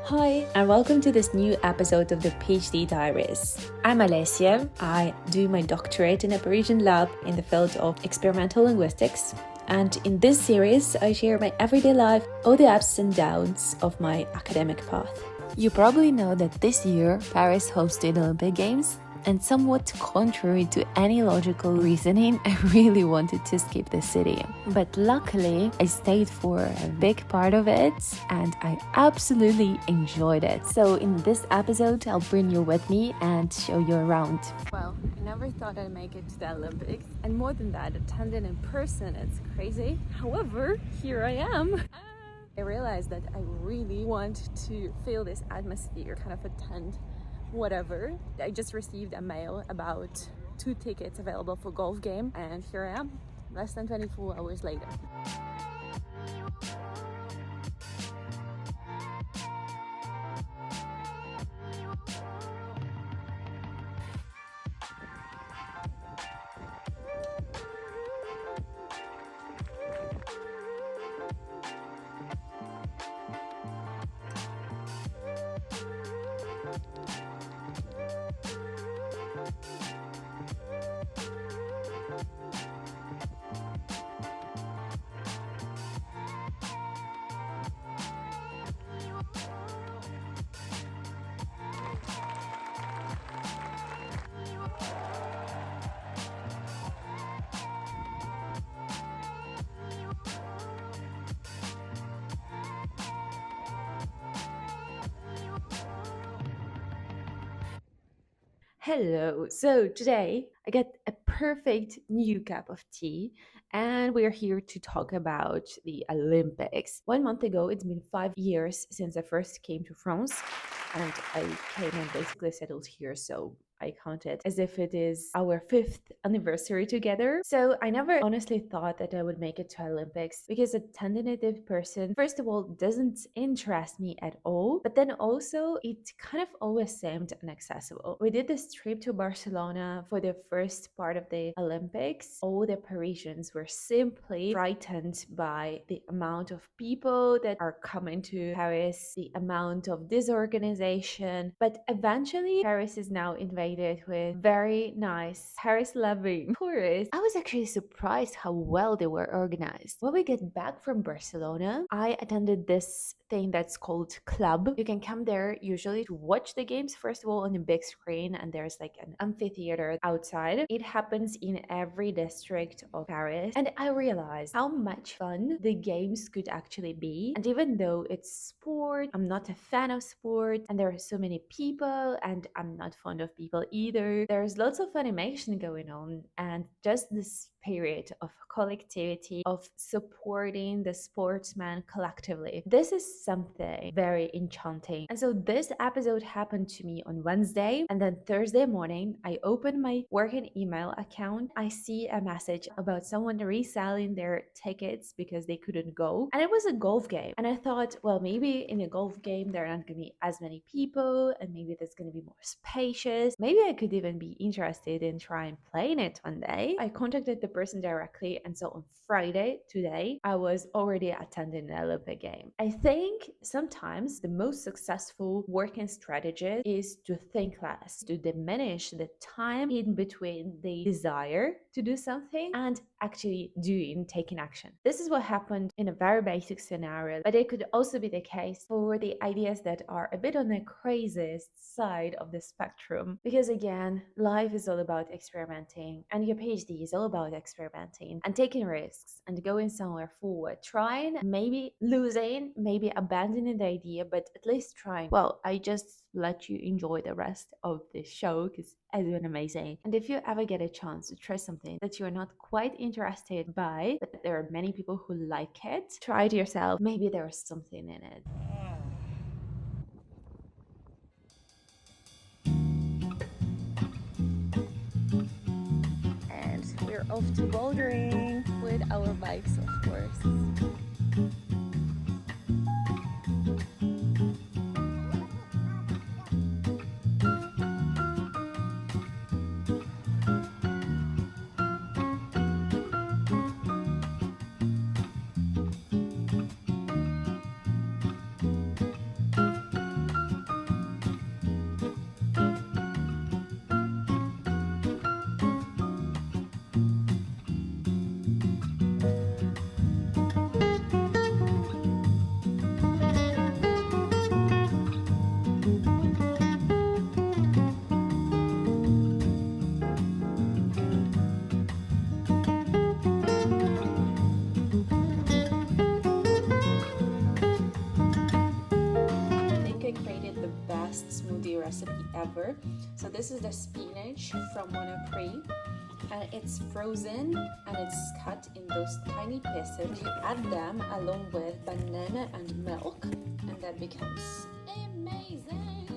Hi, and welcome to this new episode of the PhD diaries. I'm Olesia. I do my doctorate in a Parisian lab in the field of experimental linguistics. And in this series, I share my everyday life, all the ups and downs of my academic path. You probably know that this year, Paris hosted the Olympic Games. And somewhat contrary to any logical reasoning, I really wanted to skip the city. But luckily, I stayed for a big part of it and I absolutely enjoyed it. So in this episode, I'll bring you with me and show you around. Well, I never thought I'd make it to the Olympics. And more than that, attending in person, it's crazy. However, here I am. I realized that I really want to feel this atmosphere, kind of attend whatever. I just received a mail about 2 tickets available for golf game, and here I am, less than 24 hours later. Hello. So today I get a perfect new cup of tea and we're here to talk about the Olympics. 1 month ago, it's been 5 years since I first came to France and I came and basically settled here. So I count it as if it is our 5th anniversary together. So I never honestly thought that I would make it to Olympics because a tentative person, first of all, doesn't interest me at all. But then also it kind of always seemed inaccessible. We did this trip to Barcelona for the first part of the Olympics. All the Parisians were simply frightened by the amount of people that are coming to Paris, the amount of disorganization. But eventually, Paris is now invaded with very nice Paris-loving tourists. I was actually surprised how well they were organized. When we get back from Barcelona, I attended this thing that's called Club. You can come there usually to watch the games, first of all, on a big screen, and there's like an amphitheater outside. It happens in every district of Paris, and I realized how much fun the games could actually be. And even though it's sport, I'm not a fan of sport, and there are so many people, and I'm not fond of people either. There's lots of animation going on, and just this spirit of collectivity, of supporting the sportsman collectively. This is something very enchanting. And so this episode happened to me on Wednesday, and then Thursday morning, I opened my working email account. I see a message about someone reselling their tickets because they couldn't go. And it was a golf game. And I thought, well, maybe in a golf game, there are not going to be as many people, and maybe there's going to be more spacious. Maybe I could even be interested in trying playing it one day. I contacted the person directly, and so on Friday, today, I was already attending the Olympic game. I think sometimes the most successful working strategy is to think less, to diminish the time in between the desire to do something and actually taking action. This is what happened in a very basic scenario, but it could also be the case for the ideas that are a bit on the craziest side of the spectrum. Because again, life is all about experimenting, and your PhD is all about experimenting and taking risks and going somewhere forward, trying, maybe losing, maybe abandoning the idea, but at least trying. Well, I just let you enjoy the rest of the show because it's been amazing. And if you ever get a chance to try something that you're not quite interested by, but there are many people who like it, try it yourself. Maybe there's something in it. And we're off to bouldering with our bikes, of course. recipe ever. So this is the spinach from Monoprix, and it's frozen and it's cut in those tiny pieces. You add them along with banana and milk, and that becomes amazing.